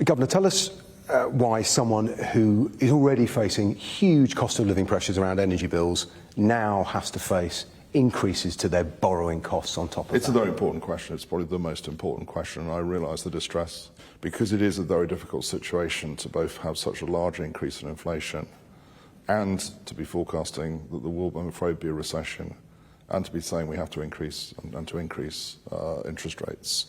Governor, tell us why someone who is already facing huge cost of living pressures around energy bills now has to face increases to their borrowing costs on top of that. It's a very important question. It's probably the most important question, and I realise the distress, because it is a very difficult situation to both have such a large increase in inflation and to be forecasting that there will, I'm afraid, be a recession, and to be saying we have to increase interest rates.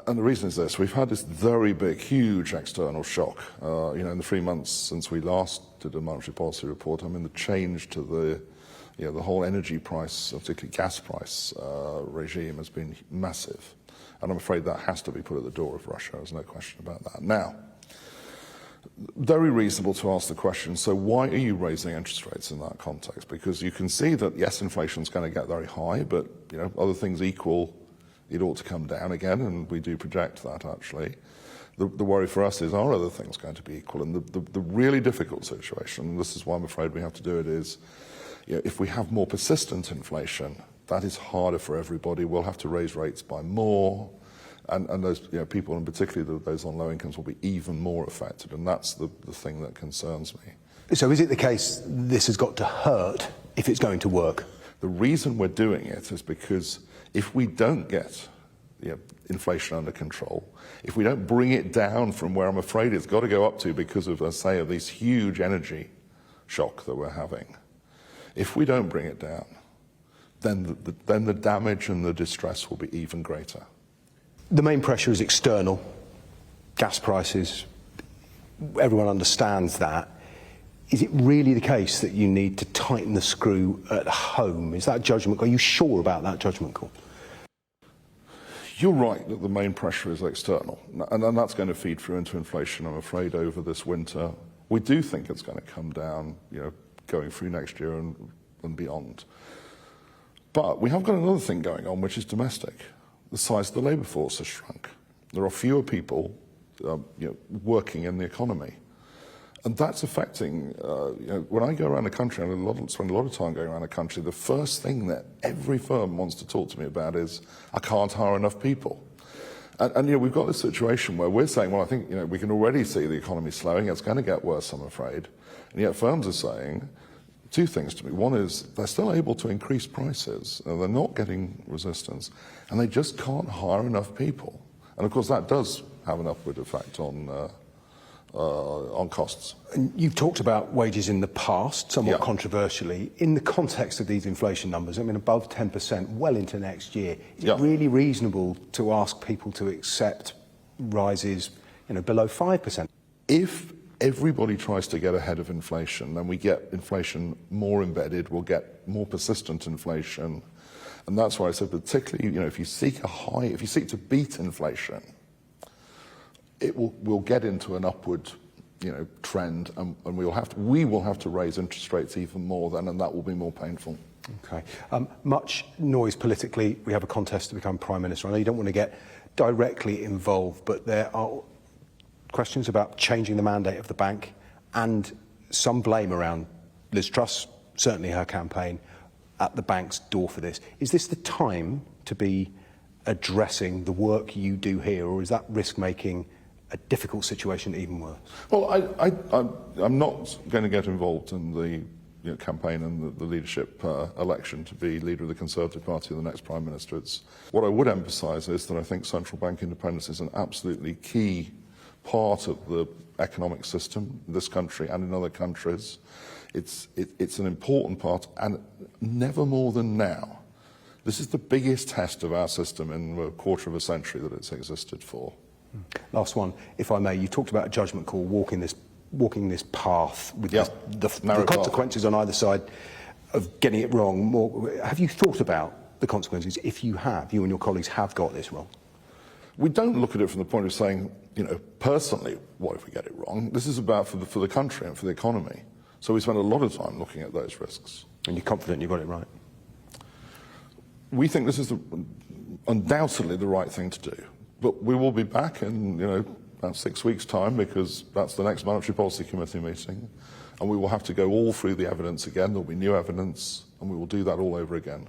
And the reason is this: we've had this very big, huge external shock. In the 3 months since we last did a monetary policy report, the change to the whole energy price, particularly gas price regime, has been massive. And I'm afraid that has to be put at the door of Russia. There's no question about that. Now, very reasonable to ask the question, so why are you raising interest rates in that context? Because you can see that, yes, inflation's going to get very high, but other things equal, it ought to come down again, and we do project that, actually. The worry for us is, are other things going to be equal? And the really difficult situation, and this is why I'm afraid we have to do it, is if we have more persistent inflation, that is harder for everybody. We'll have to raise rates by more, and those people, and particularly those on low incomes, will be even more affected, and that's the thing that concerns me. So is it the case this has got to hurt if it's going to work? The reason we're doing it is because if we don't get inflation under control, if we don't bring it down from where I'm afraid it's got to go up to because of, let's say, of this huge energy shock that we're having, if we don't bring it down, then the damage and the distress will be even greater. The main pressure is external, gas prices, everyone understands that. Is it really the case that you need to tighten the screw at home? Is that judgment call? Are you sure about that judgment call? You're right that the main pressure is external, and that's going to feed through into inflation, I'm afraid, over this winter. We do think it's going to come down, going through next year and beyond. But we have got another thing going on, which is domestic. The size of the labour force has shrunk. There are fewer people working in the economy. And that's affecting, when I go around the country, and I spend a lot of time going around the country, the first thing that every firm wants to talk to me about is, I can't hire enough people. And we've got this situation where we're saying, well, I think, we can already see the economy slowing, it's going to get worse, I'm afraid. And yet firms are saying two things to me. One is, they're still able to increase prices, they're not getting resistance, and they just can't hire enough people. And of course that does have an upward effect on costs. And you've talked about wages in the past, somewhat controversially. In the context of these inflation numbers, above 10%, well into next year, is it really reasonable to ask people to accept rises, below 5%? If everybody tries to get ahead of inflation, then we get inflation more embedded, we'll get more persistent inflation. And that's why I said, particularly, if you seek to beat inflation, we'll get into an upward, trend, and we will have to raise interest rates even more then, and that will be more painful. Okay. Much noise politically. We have a contest to become Prime Minister. I know you don't want to get directly involved, but there are questions about changing the mandate of the bank and some blame around Liz Truss, certainly her campaign, at the bank's door for this. Is this the time to be addressing the work you do here, or is that risk making a difficult situation even worse? Well, I'm not going to get involved in the campaign and the leadership election to be leader of the Conservative Party and the next Prime Minister. What I would emphasise is that I think central bank independence is an absolutely key part of the economic system in this country and in other countries. It's an important part, and never more than now. This is the biggest test of our system in a quarter of a century that it's existed for. Last one, if I may. You talked about a judgment call, walking this path with the consequences on either side of getting it wrong. Have you thought about the consequences if you and your colleagues have got this wrong? We don't look at it from the point of saying, personally, what if we get it wrong? This is about for the country and for the economy. So we spend a lot of time looking at those risks. And you're confident you got it right? We think this is undoubtedly the right thing to do. But we will be back in, about 6 weeks' time, because that's the next Monetary Policy Committee meeting. And we will have to go all through the evidence again. There'll be new evidence, and we will do that all over again.